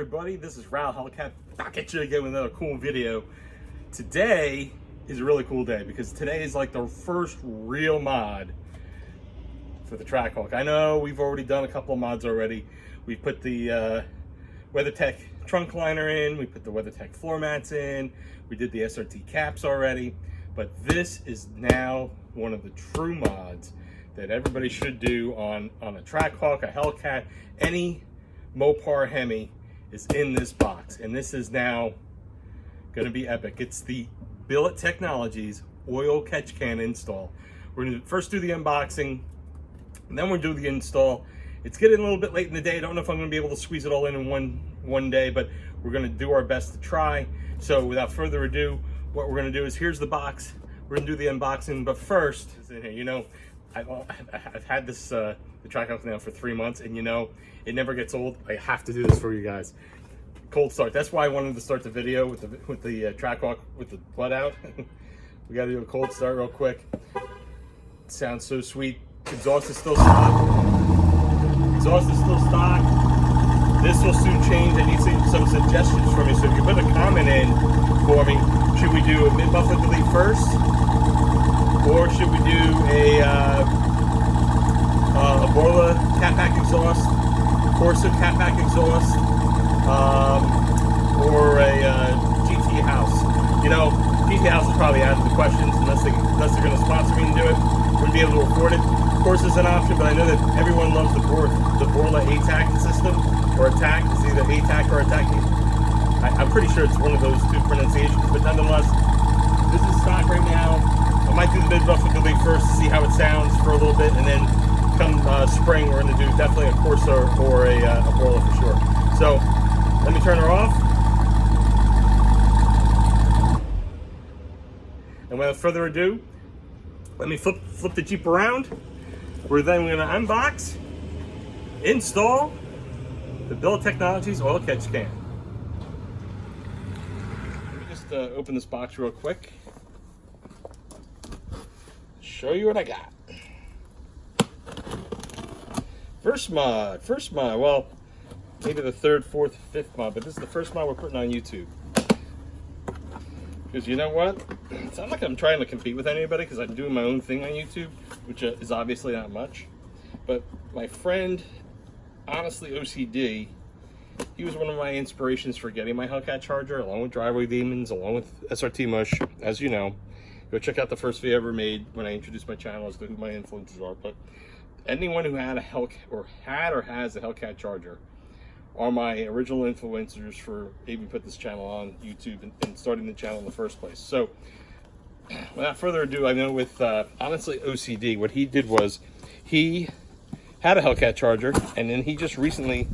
everybody, this is Hellcat back at you again with another cool video. Today is a really cool day because today is like the first real mod for the Trackhawk. I know we've already done a couple of mods already. We put the WeatherTech trunk liner in, we put the WeatherTech floor mats in, we did the SRT caps already, but this is now one of the true mods that everybody should do on a Trackhawk, a Hellcat, any Mopar Hemi is in this box, and this is now going to be epic. It's the Billet Technologies oil catch can install. We're going to first do the unboxing, and then we'll do the install. It's getting a little bit late in the day. I don't know if I'm going to be able to squeeze it all in one day, but we're going to do our best to try. So without further ado, what we're going to do is, here's the box. We're going to do the unboxing, but first, you know, I've had this the Trackhawk now for 3 months, and you know, it never gets old. I have to do this for you guys. Cold start. That's why I wanted to start the video with the Trackhawk with the blood out. We got to do a cold start real quick. It sounds so sweet. Exhaust is still stock. Exhaust is still stock. This will soon change. I need some suggestions from you. So if you put a comment in for me, should we do a mid-muffler delete first, or should we do a Borla catback exhaust, Corsa catback exhaust, or a GT house? You know, GT house is probably out of the questions unless they're going to sponsor me and do it. Wouldn't be able to afford it. Corsa is an option, but I know that everyone loves the Borla ATAC system, or ATAC. It's either ATAC or ATAC. I'm pretty sure it's one of those two pronunciations, but nonetheless, this is stock right now. I might do the mid-muffler delete first to see how it sounds for a little bit, and then come spring, we're going to do definitely a Corsa or a Borla for sure. So let me turn her off. And without further ado, let me flip the Jeep around. We're then going to unbox, install the Billet Technologies oil catch can. Let me just open this box real quick. Show you what I got. First mod. Well, maybe the third, fourth, fifth mod, but this is the first mod we're putting on YouTube. Because you know what? It's not like I'm trying to compete with anybody, because I'm doing my own thing on YouTube, which is obviously not much. But my friend, honestly OCD, he was one of my inspirations for getting my Hellcat charger, along with Driveway Demons, along with SRT Mush, as you know. Go check out the first video I ever made when I introduced my channel as to who my influencers are. But anyone who had a Hellcat, or has a Hellcat charger, are my original influencers for even put this channel on YouTube and starting the channel in the first place. So without further ado, I know with honestly OCD, what he did was he had a Hellcat charger, and then he just recently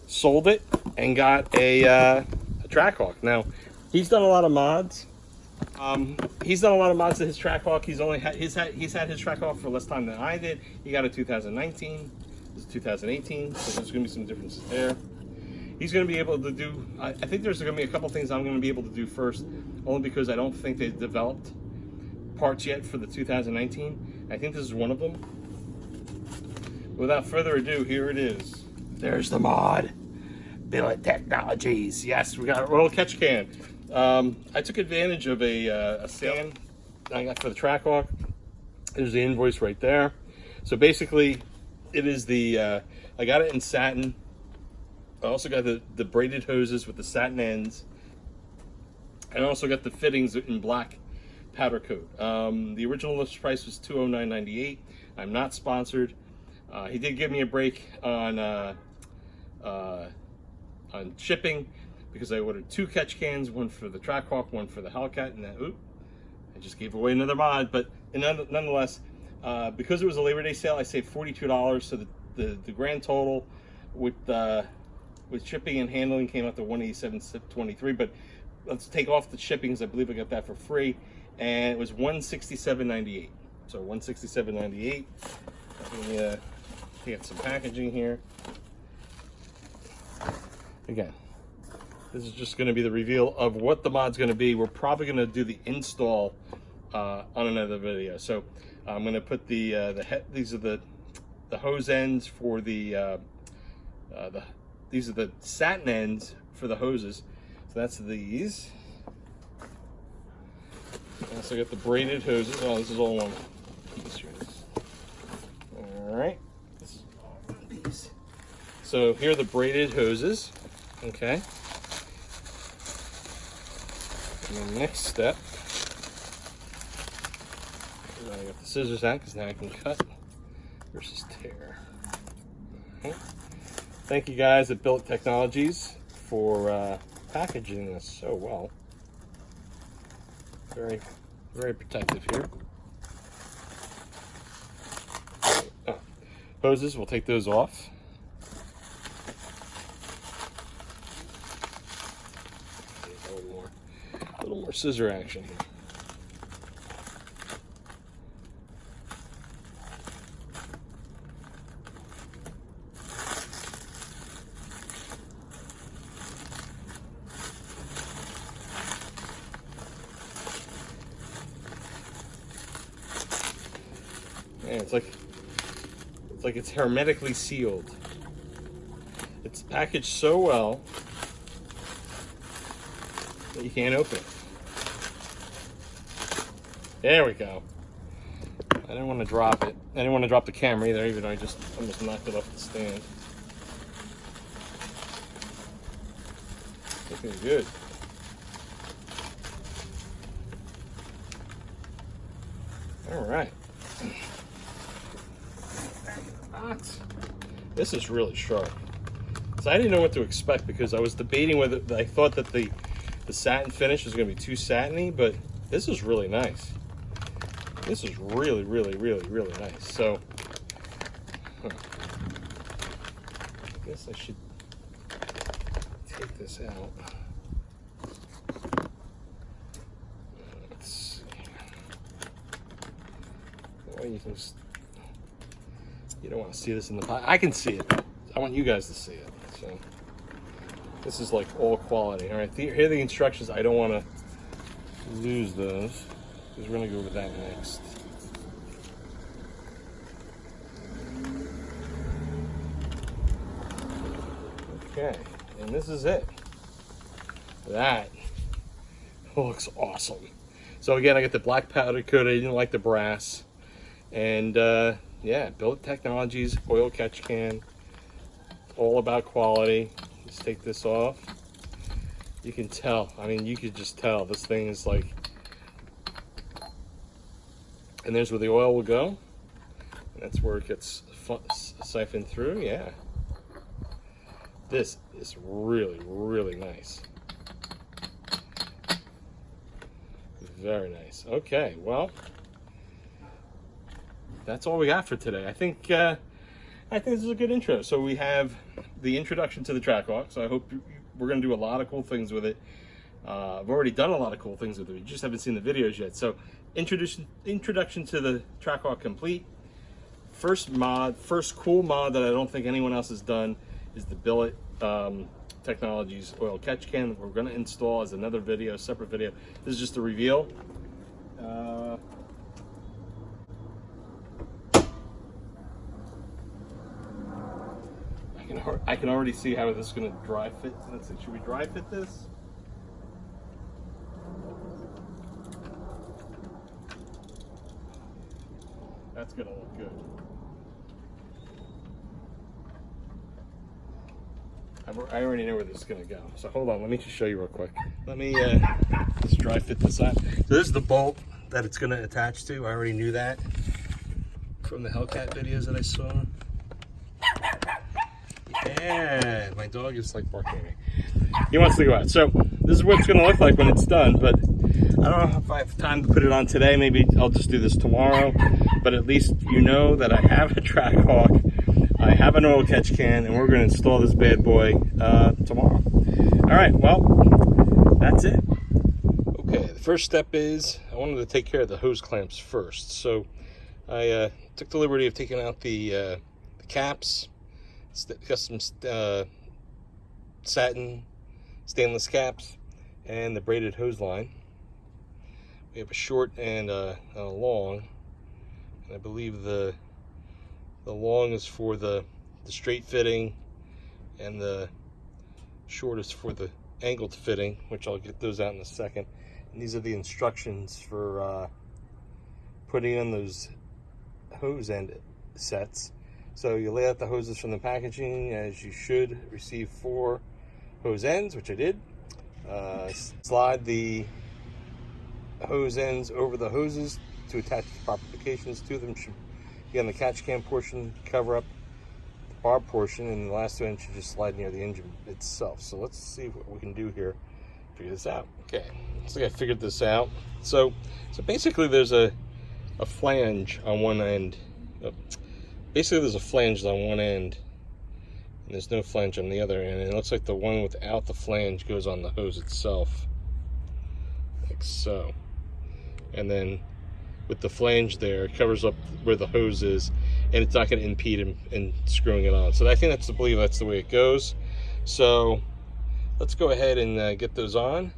sold it and got a Trackhawk. Now, he's done a lot of mods. He's done a lot of mods to his Trackhawk. He's had his Trackhawk for less time than I did. He got it 2019. This is 2018, so there's going to be some differences there. He's going to be able to do, I think there's going to be a couple things I'm going to be able to do first, only because I don't think they've developed parts yet for the 2019. I think this is one of them. Without further ado, here it is. There's the mod. Billet Technologies. Yes, we got an oil catch can. I took advantage of a sale I got for the Trackhawk. There's the invoice right there. So basically, it is the, I got it in satin. I also got the braided hoses with the satin ends. And I also got the fittings in black powder coat. The original list price was $209.98. I'm not sponsored. He did give me a break on shipping, because I ordered 2 catch cans, one for the Trackhawk, one for the Hellcat, and then, I just gave away another mod. But nonetheless, because it was a Labor Day sale, I saved $42. So the grand total with shipping and handling came out to $187.23. But let's take off the shippings. I believe I got that for free, and it was $167.98. So $167.98. Got some packaging here. Again, this is just going to be the reveal of what the mod's going to be. We're probably going to do the install on another video. So I'm going to put these are the hose ends for the these are the satin ends for the hoses. So that's these. I also got the braided hoses. Oh, this is all one piece here. All right. This is all one piece. So here are the braided hoses. Okay. And the next step, I got the scissors out because now I can cut versus tear. Okay. Thank you guys at Billet Technologies for packaging this so well. Very, very protective here. Oh, hoses, we'll take those off. A little more scissor action here. Man, it's like it's hermetically sealed. It's packaged so well that you can't open it. There we go. I didn't want to drop it. I didn't want to drop the camera either, even though I just almost knocked it off the stand. Looking good. All right. This is really sharp. So I didn't know what to expect because I was debating whether I thought that the satin finish was going to be too satiny, but this is really nice. This is really, really, really, really nice. So I guess I should take this out. Let's see. Well, you don't want to see this in the pot. I can see it. I want you guys to see it. So this is like all quality. All right, here are the instructions. I don't want to lose those because we're going to go over that next. Okay, and this is it. That looks awesome. So again, I got the black powder coat. I didn't like the brass. And yeah, Billet Technologies oil catch can. All about quality. Let's take this off. You can tell. I mean, you could just tell this thing is like. And there's where the oil will go. And that's where it gets siphoned through. Yeah. This is really, really nice. Very nice. Okay, well, that's all we got for today. I think this is a good intro. So we have the introduction to the Trackhawk. So I hope we're going to do a lot of cool things with it. I've already done a lot of cool things with it. We just haven't seen the videos yet. So introduction to the Trackhawk complete. First cool mod that I don't think anyone else has done is the Billet Technologies oil catch can. We're going to install as another video, separate video. This is just a reveal. I can already see how this is going to dry fit. Let's see, should we dry fit this? That's going to look good. I already know where this is going to go. So hold on, let me just show you real quick. Let me just dry fit this on. So this is the bolt that it's going to attach to. I already knew that from the Hellcat videos that I saw. Yeah, my dog is like barking at me. He wants to go out. So this is what it's going to look like when it's done, but I don't know if I have time to put it on today. Maybe I'll just do this tomorrow, but at least you know that I have a Trackhawk, I have an oil catch can, and we're going to install this bad boy tomorrow. All right, well, that's it. Okay, the first step is I wanted to take care of the hose clamps first. So I took the liberty of taking out the caps. Got some satin stainless caps and the braided hose line. We have a short and a long, and I believe the long is for the straight fitting, and the shortest for the angled fitting, which I'll get those out in a second. And these are the instructions for putting in those hose end sets. So you lay out the hoses from the packaging as you should. Receive 4 hose ends, which I did. Slide the hose ends over the hoses to attach the proper locations. 2 of them should be on the catch can portion, cover up the barb portion, and the last 2 ends should just slide near the engine itself. So let's see what we can do here to figure this out. Okay, looks like I figured this out. So basically there's a flange on one end. Basically there's a flange on one end, and there's no flange on the other end. And it looks like the one without the flange goes on the hose itself, like so. And then with the flange there, it covers up where the hose is, and it's not going to impede in screwing it on. So I think I believe that's the way it goes. So let's go ahead and get those on,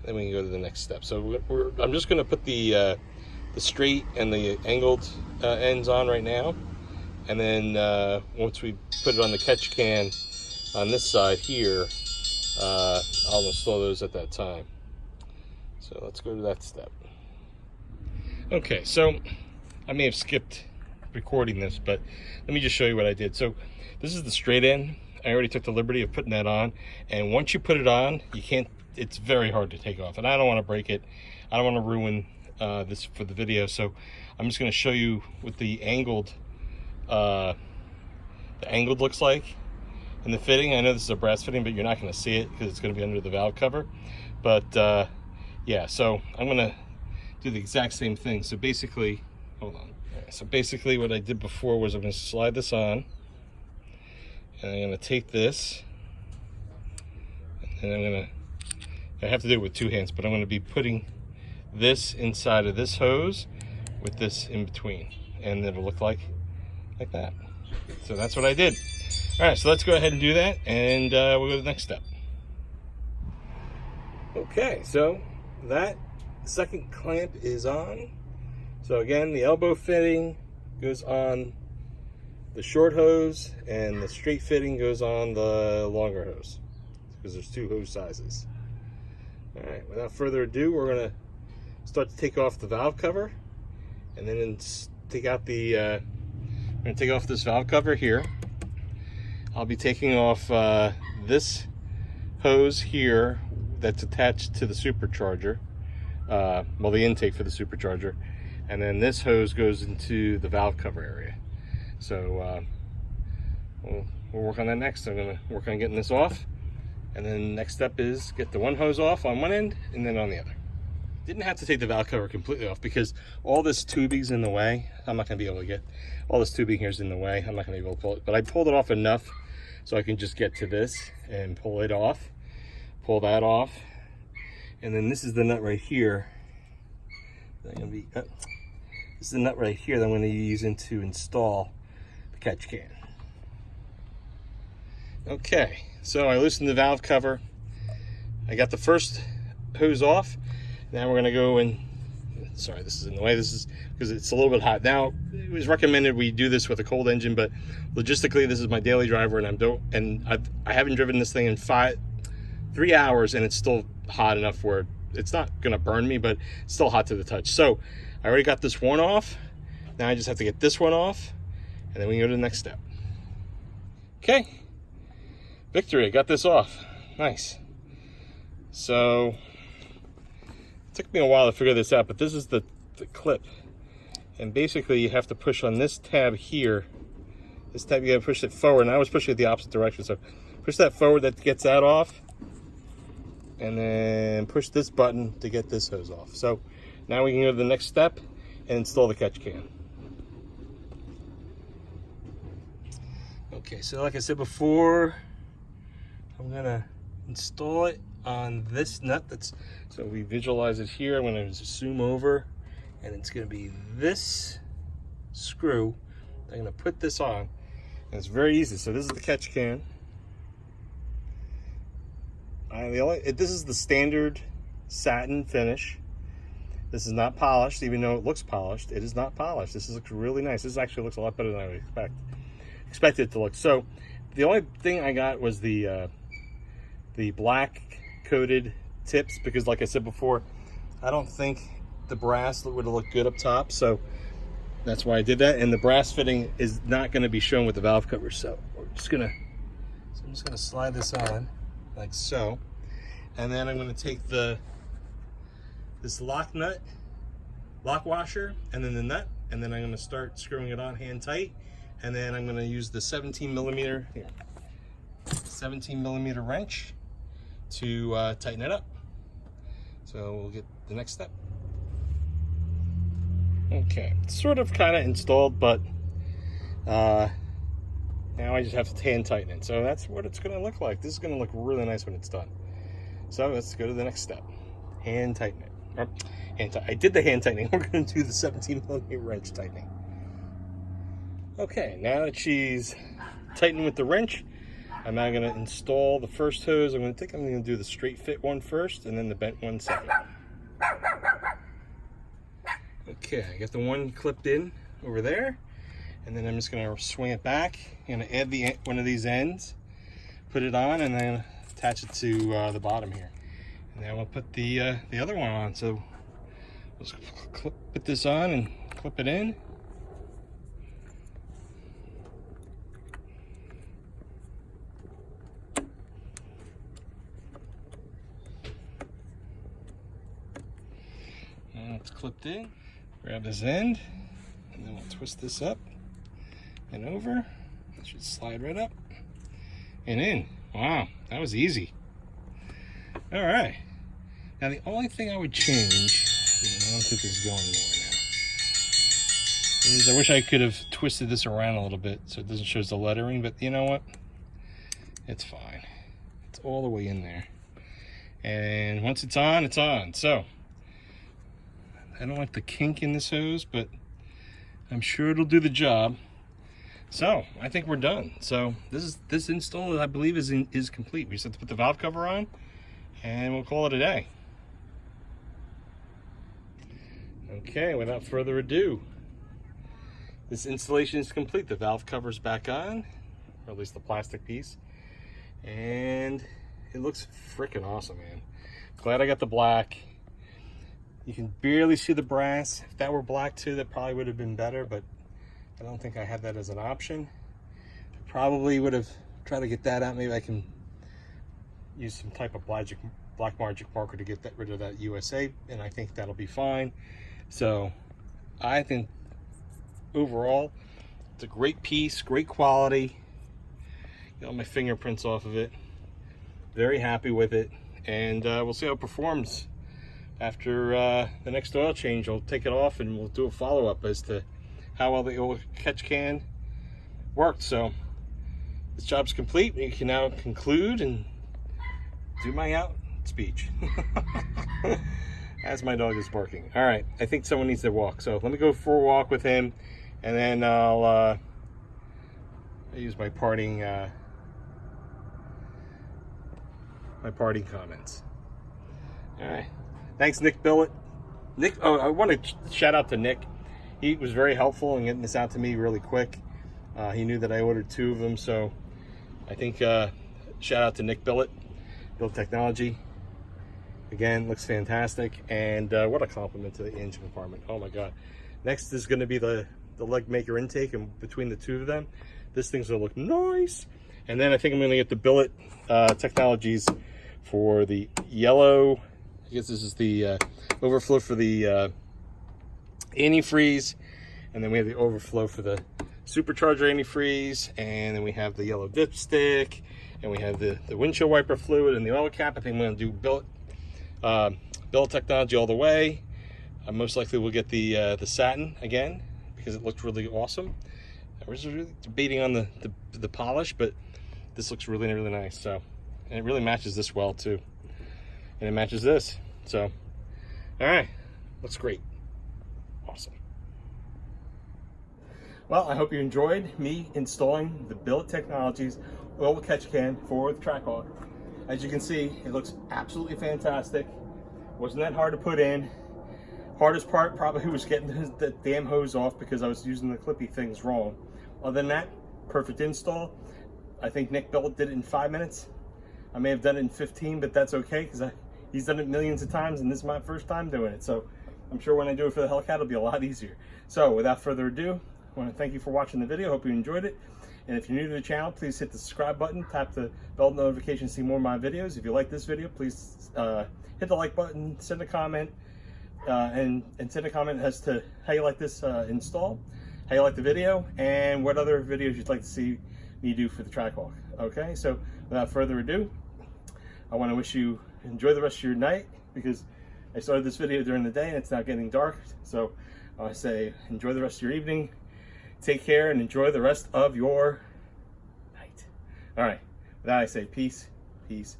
then we can go to the next step. So I'm just going to put the straight and the angled ends on right now, and then once we put it on the catch can on this side here, I'll install those at that time. So let's go to that step. Okay, so I may have skipped recording this, but let me just show you what I did. So this is the straight end. I already took the liberty of putting that on, and once you put it on, you can't, it's very hard to take off, and I don't want to break it. I don't want to ruin this for the video, so I'm just going to show you what the angled looks like in the fitting. I know this is a brass fitting, but you're not going to see it because it's going to be under the valve cover. But yeah, so I'm going to do the exact same thing. So basically, hold on. So basically what I did before was I'm going to slide this on, and I'm going to take this, and I have to do it with 2 hands, but I'm going to be putting this inside of this hose with this in between, and it'll look like that. So that's what I did. All right, so let's go ahead and do that, and we'll go to the next step. Okay, so that second clamp is on. So again, the elbow fitting goes on the short hose, and the straight fitting goes on the longer hose, because there's 2 hose sizes. All right, without further ado, we're going to start to take off the valve cover, and then take out the I'm going to take off this valve cover here. I'll be taking off this hose here that's attached to the supercharger, well, the intake for the supercharger, and then this hose goes into the valve cover area. So we'll work on that next. I'm going to work on getting this off, and then next step is get the one hose off on one end and then on the other. Didn't have to take the valve cover completely off because all this tubing's in the way. I'm not going to be able to get all this tubing here is in the way. I'm not going to be able to pull it, but I pulled it off enough so I can just get to this and pull it off, pull that off, and then this is the nut right here. This is the nut right here that I'm going to use to install the catch can. Okay, so I loosened the valve cover. I got the first hose off. Now we're going to go and, sorry, this is in the way. This is because it's a little bit hot. Now, it was recommended we do this with a cold engine, but logistically, this is my daily driver, and I haven't driven this thing in 3 hours, and it's still hot enough where it's not going to burn me, but it's still hot to the touch. So I already got this one off. Now I just have to get this one off, and then we can go to the next step. Okay, victory! I got this off. Nice. So it took me a while to figure this out, but this is the clip, and basically you have to push on this tab here. This tab, you gotta push it forward, and I was pushing it the opposite direction, so push that forward, that gets that off, and then push this button to get this hose off. So now we can go to the next step and install the catch can. Okay, so like I said before, I'm gonna install it on this nut. So we visualize it here. I'm going to zoom over, and it's going to be this screw. I'm going to put this on, and it's very easy. So this is the catch can. This is the standard satin finish. This is not polished, even though it looks polished. It is not polished. This looks really nice. This actually looks a lot better than I would expect. Expected it to look. So the only thing I got was the the black coated tips, because like I said before, I don't think the brass would have looked good up top, so that's why I did that. And the brass fitting is not going to be shown with the valve cover, so I'm just gonna slide this on like so, and then I'm going to take this lock washer, and then the nut, and then I'm going to start screwing it on hand tight, and then I'm going to use the 17 millimeter wrench to tighten it up. So we'll get the next step. Okay, it's sort of kind of installed, but now I just have to hand tighten it. So that's what it's going to look like. This is going to look really nice when it's done. So let's go to the next step. Hand tighten it. I did the hand tightening. We're going to do the 17 millimeter wrench tightening. Okay, now that she's tightened with the wrench, I'm now going to install the first hose. I'm going to do the straight fit one first, and then the bent one second. Okay, I got the one clipped in over there, and then I'm just going to swing it back. I'm going to add one of these ends, put it on, and then attach it to the bottom here. And then we'll put the other one on. So let's put this on and clip it in. And it's clipped in. Grab this end, and then we'll twist this up and over. It should slide right up and in. Wow, that was easy. All right. Now the only thing I would change, I don't think this is going anywhere now, is I wish I could have twisted this around a little bit so it doesn't show the lettering, but you know what? It's fine. It's all the way in there. And once it's on, it's on. So I don't like the kink in this hose, but I'm sure it'll do the job. So I think we're done. So this install, I believe, is complete. We just have to put the valve cover on, and we'll call it a day. Okay, without further ado, this installation is complete. The valve cover's back on, or at least the plastic piece, and it looks freaking awesome, man. Glad I got the black. You can barely see the brass. If that were black too, that probably would have been better, but I don't think I had that as an option. I probably would have tried to get that out. Maybe I can use some type of black magic marker to get rid of that USA, and I think that'll be fine. So I think overall it's a great piece, great quality. Got all my fingerprints off of it. Very happy with it, and we'll see how it performs. After the next oil change, I'll take it off and we'll do a follow-up as to how well the oil catch can worked. So this job's complete. We can now conclude and do my out speech. As my dog is barking. All right, I think someone needs to walk. So let me go for a walk with him, and then I'll use my parting comments. All right. Thanks, Nick Billet. Nick, I want to shout out to Nick. He was very helpful in getting this out to me really quick. He knew that I ordered 2 of them, so I think shout out to Nick Billet, Billet Technology. Again, looks fantastic, and what a compliment to the engine compartment. Oh my God. Next is going to be the leg maker intake, and between the 2 of them, this thing's going to look nice. And then I think I'm going to get the Billet Technologies for the yellow. I guess this is the overflow for the antifreeze, and then we have the overflow for the supercharger antifreeze, and then we have the yellow dipstick, and we have the windshield wiper fluid and the oil cap. I think I'm going to do Billet Technology all the way. Most likely we'll get the satin again because it looked really awesome. I was really debating on the polish, but this looks really, really nice. So, and it really matches this well too. And it matches this. So, all right, looks great. Awesome. Well, I hope you enjoyed me installing the Billet Technologies oil catch can for the Trackhawk. As you can see, it looks absolutely fantastic. Wasn't that hard to put in. Hardest part probably was getting the damn hose off because I was using the clippy things wrong. Other than that, perfect install. I think Nick Billet did it in 5 minutes. I may have done it in 15, but that's okay because he's done it millions of times and this is my first time doing it. So I'm sure when I do it for the Hellcat, it'll be a lot easier. So without further ado, I want to thank you for watching the video. Hope you enjoyed it. And if you're new to the channel, please hit the subscribe button, tap the bell notification to see more of my videos. If you like this video, please hit the like button, send a comment, and send a comment as to how you like this install, how you like the video, and what other videos you'd like to see me do for the Trackhawk. Okay, so without further ado, I want to wish you enjoy the rest of your night, because I started this video during the day and it's now getting dark. So I say enjoy the rest of your evening, take care, and enjoy the rest of your night. All right, with that I say peace, peace,